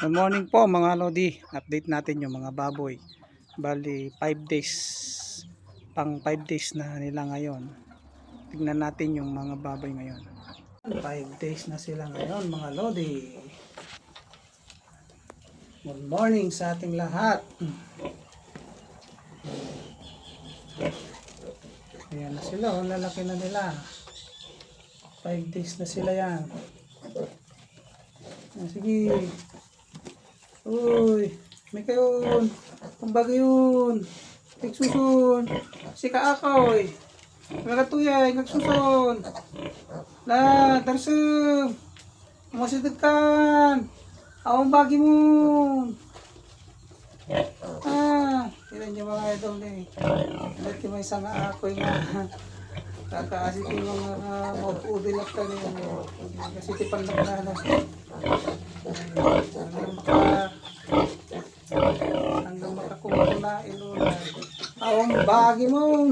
Good morning po mga lodi. Update natin yung mga baboy. Bali 5 days. Pang 5 days na nila ngayon. Tignan natin yung mga baboy ngayon. 5 days na sila ngayon mga lodi. Good morning sa ating lahat. Ayan na sila. Ang lalaki na nila. 5 days na sila yan. Sige. Uy, may kayon. Kumbaga yun. Nagsusun. Si Kaakoy. Nagatuya, nagsusun. La, darsum. Masidagkan. Awang bagi mo. Ilan yung mga idol eh. Dati may isang Kaakoy nga. Kakaasik yung mga mauudilap ka niya. Kasi tipan lang na. Hanggang makakumula iluna. Awang bagi mo.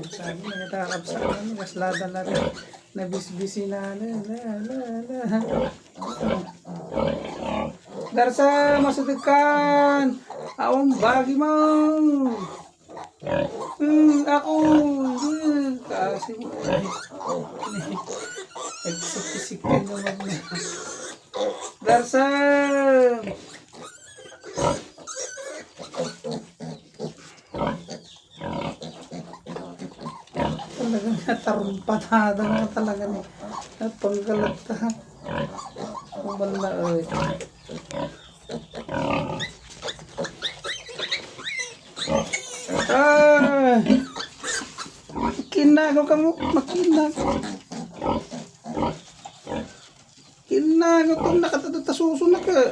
Sabi na natakap sa amin. Naslada na rin. Nabisbisi na. Darsa, masudagkan. Awang bagi mo. Ako. Kasi mo. Nagsipisikin naman na. Darsa. Talagang natarumpanada na talaga ni. Napanggalat na. Kumala ay. Kinago ka mo. Makinago. Kinago itong nakatutasuso na ka.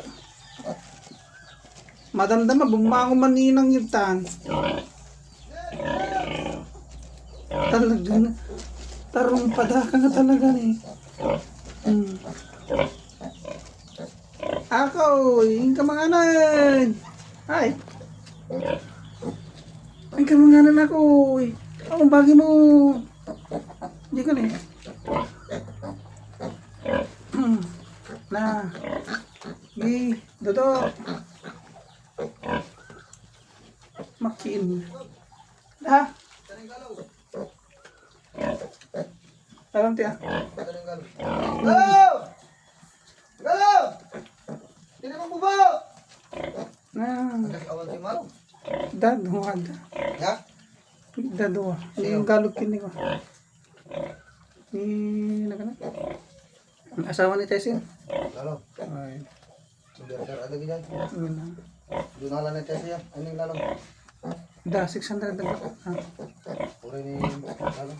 Madamdama, bumango maninang yung tan. Talaga na. Tarumpada ka nga talaga ni. Ako, yung kamanganan. Ay. Yung kamanganan ako. Ang bagi mo. Hindi ka na. Na. Gi. Dodo. Makin. Ha? Alam tiya. Galaw! Galaw! Hindi mo bubo! Awal si Maro? Dado. Ya? Dado. Yung galog kini ko. Ni nagana? Ang asawa ni Tessin? Lalo. Ay. Sundar ada gidan. Ano? Na Tessin ya. Aning lalo. Da 600 dapat. Ha. Pure ni lalo.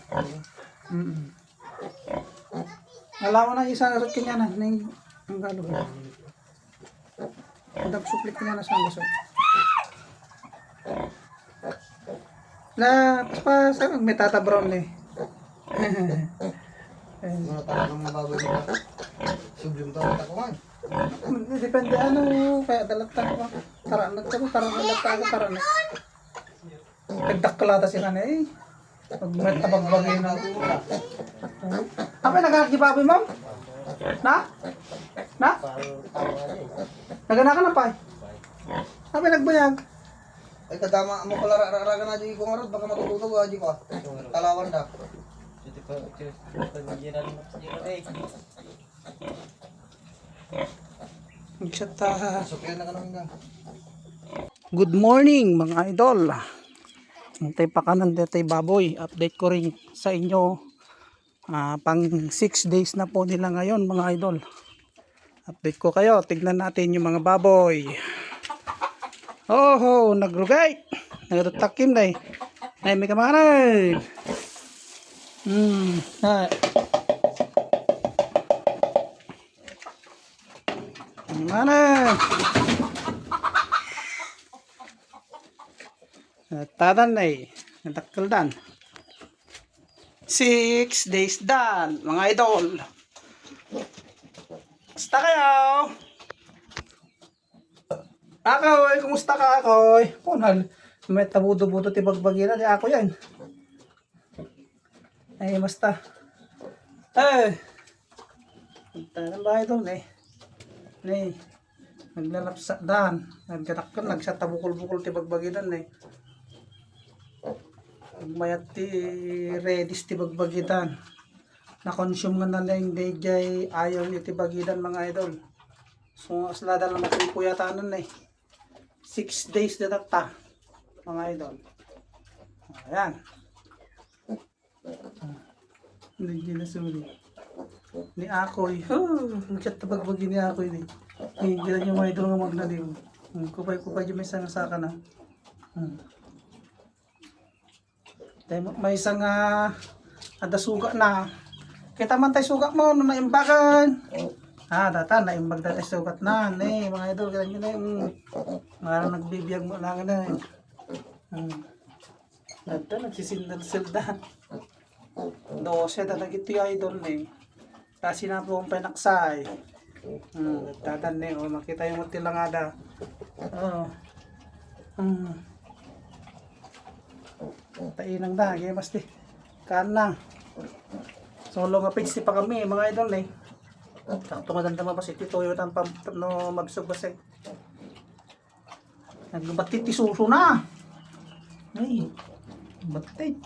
Alawa na isa na kanya na ning ang galog. Udah suplik kanya na sa gusto. La, pas may tata brown eh. Ano ta ng mababoy nila. Sublime to ta kuan. Depende ano, kaya dalata ko. Tara dalata ko tara na. Nagdaklata sila na eh. Pag may tabagbagay na. Apa nagagibaboy ma'am? Na? Nagana ka na pa eh. Apa nagbayag? Ay kadama mo ko lara na di ko ngarot baka matutugog aji ko. Talawan da. Sukyan na kanang hanggang. Good morning mga idol. Hintay pa kanan detay baboy. Update ko rin sa inyo. Pang 6 days na po nila ngayon mga idol. Update ko kayo. Tignan natin yung mga baboy. Oh, nagrugay. Nagtatakim na eh. Ay, may kamaran. Ay. Mana? Tadan na eh. Natakal dan. 6 days dan, mga idol. Basta kayo. Akoy, kumusta ka akoy? Punal, may tabudo-budo ti bagbagi na di ako yan. Ay, basta. Ay. Punta ng bahay doon eh. Ni naglalapsa dan, nagkatakkan nagsa tabukol-bukol ti bagbagidan ni. Mayat ti redis ti bagbagidan. Na-consume nga na lang DJ ayaw iti bagidan mga idol. So asla dal na makipuyatanan na 6 days na tata mga idol. Ayan. Hindi na sumuli. Ni Akoy. Nagchat na bagbagi ni Akoy ni. Higilan niyo mga idol nga magnaliw. Kupay-kupay yung may isang saka na. May isang adasuga na. Kita man tayo sugat mo, nung naimbagan. Data, naimbag na tayo sugat na. Mga idol, kita nyo na yung mga nagbibiyag mo lang na. Data, nagsisindal-sildan. 12 talaga ito yung idol na. Kasi na po ang pinaksay. Datan na yun, makita yung matilangada. Tainang da, kaya mas di. Kana. Solo nga page pa kami, mga idol eh. Sakto maganda mabas iti toyo tan no magsug basay. Nagbatit ti suso na. Ay. Batit.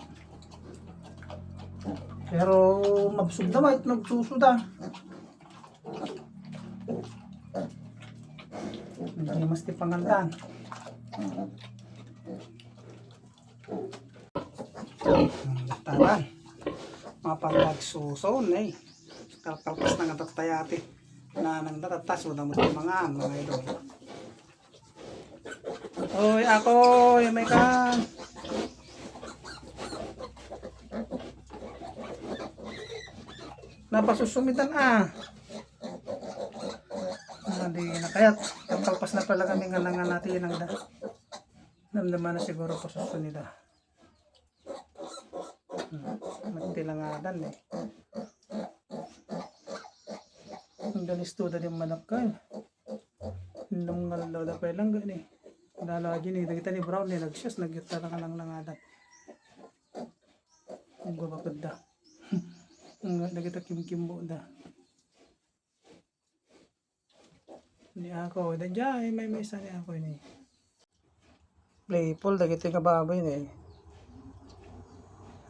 Pero mabsug na wait nagsuso da. Hindi mas ti pangandan. Taran. Mapagsuson eh. Kalkalpas na nga tatayati na nang natatas o damot yung mga idol. Oy, ako yung may ka. Napasusumitan di na kaya kalkalpas na pala kami nga nga natin ang namnaman na siguro pasusunida. Magtilangadan eh. Ang ganisto da yung manap ka. Nung nalaw da pa lang gani. Nalagi ni kita ni Brown ni nagsyas nagyuta lang ng langadan. Ang babakad da. Nagita kim-kimbo da. Ni ako da jay may mesa ni ako ni. Playful dagiti nga baboy ni.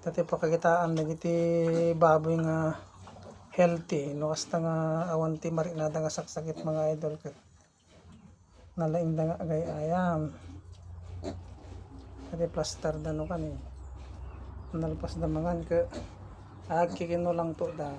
Dati pagkakitaan dagiti baboy nga healthy no kasta nga awan ti marinada nga saksakit mga idol ket nalaing da nga agay ayam dati plaster da no kani nalpas da mangan ke agkikino lang to da